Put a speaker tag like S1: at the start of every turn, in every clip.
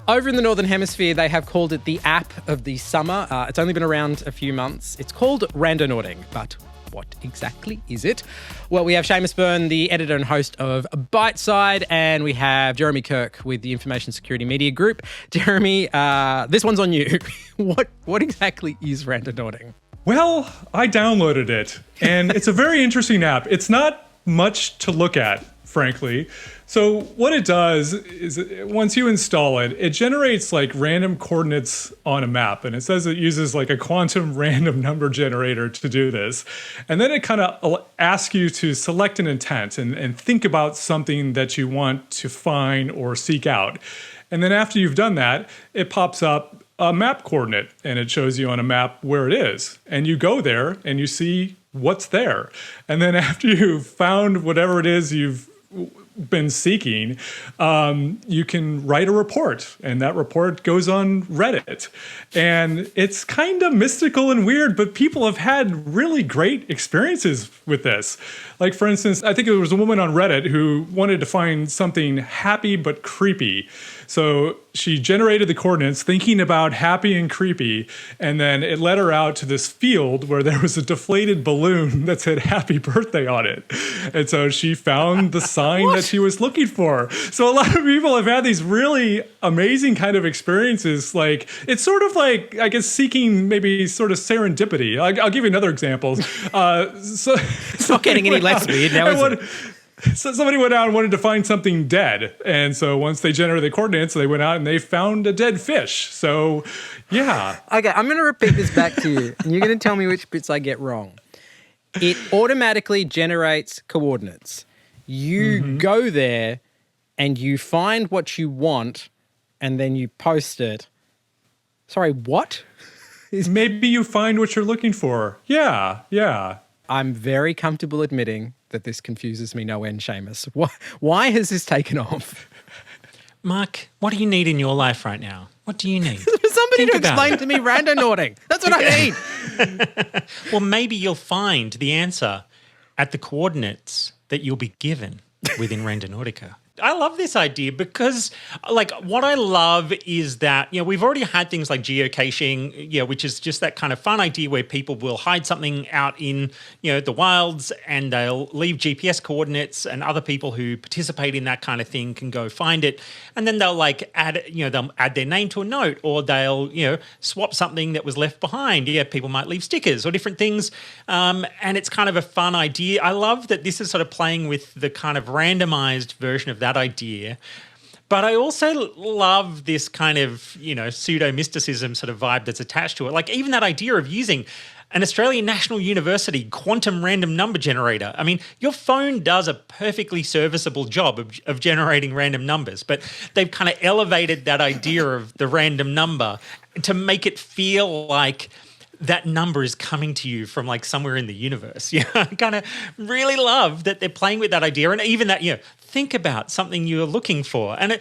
S1: Over in the Northern Hemisphere, they have called it the app of the summer. It's only been around a few months. It's called Randonautica, but what exactly is it? Well, we have Seamus Byrne, the editor and host of Byteside, and we have Jeremy Kirk with the Information Security Media Group. Jeremy, this one's on you. What exactly is Randonautica?
S2: Well, I downloaded it, and it's a very interesting app. It's not much to look at, frankly. So what it does is once you install it, it generates like random coordinates on a map. And it says it uses like a quantum random number generator to do this. And then it kind of asks you to select an intent and think about something that you want to find or seek out. And then after you've done that, it pops up a map coordinate and it shows you on a map where it is. And you go there and you see what's there. And then after you've found whatever it is you've been seeking, you can write a report, and that report goes on Reddit. And it's kind of mystical and weird, but people have had really great experiences with this. Like, for instance, I think there was a woman on Reddit who wanted to find something happy but creepy. So she generated the coordinates thinking about happy and creepy, and then it led her out to this field where there was a deflated balloon that said happy birthday on it. And so she found the sign that she was looking for. So a lot of people have had these really amazing kind of experiences. Like, it's sort of like, I guess, seeking maybe sort of serendipity. I'll give you another example.
S1: It's not getting any less weird now, is it?
S2: So somebody went out and wanted to find something dead. And so once they generated the coordinates, they went out and they found a dead fish. So, yeah.
S1: Okay, I'm going to repeat this back to you, and you're going to tell me which bits I get wrong. It automatically generates coordinates. You go there and you find what you want, and then you post it. Sorry, what?
S2: Maybe you find what you're looking for. Yeah.
S1: I'm very comfortable admitting that this confuses me no end, Seamus. Why has this taken off?
S3: Mark, what do you need in your life right now? What do you need?
S1: Somebody to explain to me Randonautica. That's what I need.
S3: Well, maybe you'll find the answer at the coordinates that you'll be given within Randonautica. I love this idea because, like, what I love is that, we've already had things like geocaching, which is just that kind of fun idea where people will hide something out in, the wilds, and they'll leave GPS coordinates, and other people who participate in that kind of thing can go find it. And then they'll they'll add their name to a note, or they'll, swap something that was left behind. Yeah, people might leave stickers or different things. And it's kind of a fun idea. I love that this is sort of playing with the kind of randomized version of that idea. But I also love this kind of, pseudo-mysticism sort of vibe that's attached to it. Like, even that idea of using an Australian National University quantum random number generator. I mean, your phone does a perfectly serviceable job of generating random numbers, but they've kind of elevated that idea of the random number to make it feel like that number is coming to you from like somewhere in the universe. Yeah, I kind of really love that they're playing with that idea, and even that, think about something you're looking for. And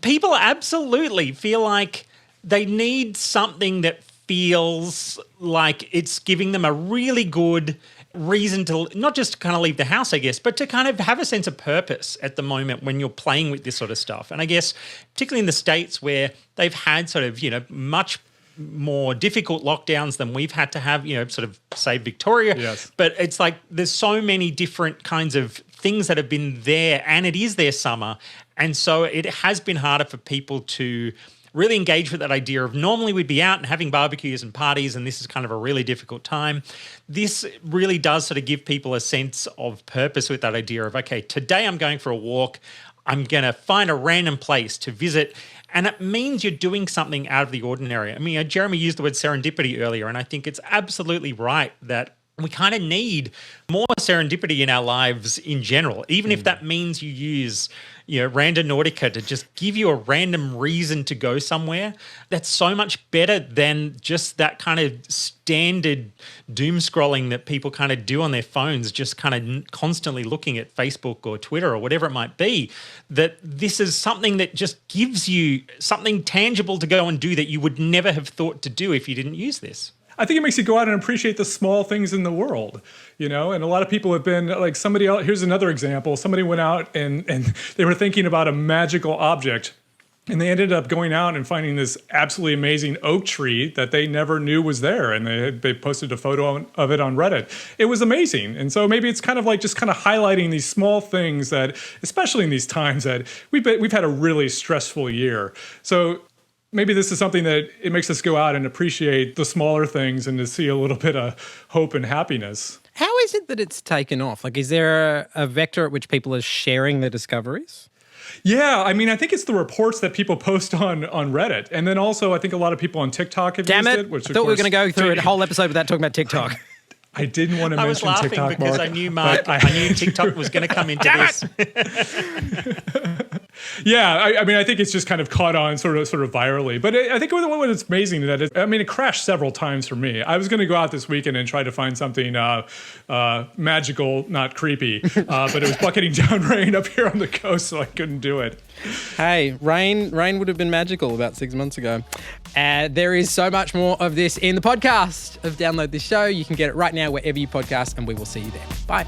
S3: people absolutely feel like they need something that feels like it's giving them a really good reason to not just kind of leave the house, I guess, but to kind of have a sense of purpose at the moment when you're playing with this sort of stuff. And I guess particularly in the States where they've had sort of, much more difficult lockdowns than we've had to have, sort of say Victoria.
S2: Yes.
S3: But it's like there's so many different kinds of things that have been there, and it is their summer. And so it has been harder for people to really engage with that idea of normally we'd be out and having barbecues and parties, and this is kind of a really difficult time. This really does sort of give people a sense of purpose with that idea of, okay, today I'm going for a walk. I'm going to find a random place to visit. And it means you're doing something out of the ordinary. I mean, Jeremy used the word serendipity earlier, and I think it's absolutely right that we kind of need more serendipity in our lives in general, even if that means you use, Randonautica to just give you a random reason to go somewhere. That's so much better than just that kind of standard doom scrolling that people kind of do on their phones, just kind of constantly looking at Facebook or Twitter or whatever it might be. That this is something that just gives you something tangible to go and do that you would never have thought to do if you didn't use this.
S2: I think it makes you go out and appreciate the small things in the world, and a lot of people have been like somebody else. Here's another example. Somebody went out and they were thinking about a magical object And they ended up going out and finding this absolutely amazing oak tree that they never knew was there. And they posted a photo of it on Reddit. It was amazing. And so maybe it's kind of like just kind of highlighting these small things that, especially in these times that we've had a really stressful year. So maybe this is something that it makes us go out and appreciate the smaller things and to see a little bit of hope and happiness.
S1: How is it that it's taken off? Like, is there a vector at which people are sharing their discoveries?
S2: Yeah, I mean, I think it's the reports that people post on Reddit. And then also, I think a lot of people on TikTok have used it.
S1: Which, I thought we were going to go through a whole episode without talking about TikTok.
S2: I didn't want to
S3: I was
S2: mention
S3: laughing
S2: TikTok,
S3: because
S2: Mark,
S3: I knew TikTok was going to come into this.
S2: Yeah, I mean, I think it's just kind of caught on sort of virally. But I think what is amazing that it crashed several times for me. I was going to go out this weekend and try to find something magical, not creepy, but it was bucketing down rain up here on the coast, so I couldn't do it.
S1: Hey, rain would have been magical about 6 months ago. There is so much more of this in the podcast of Download This Show. You can get it right now wherever you podcast, and we will see you there. Bye.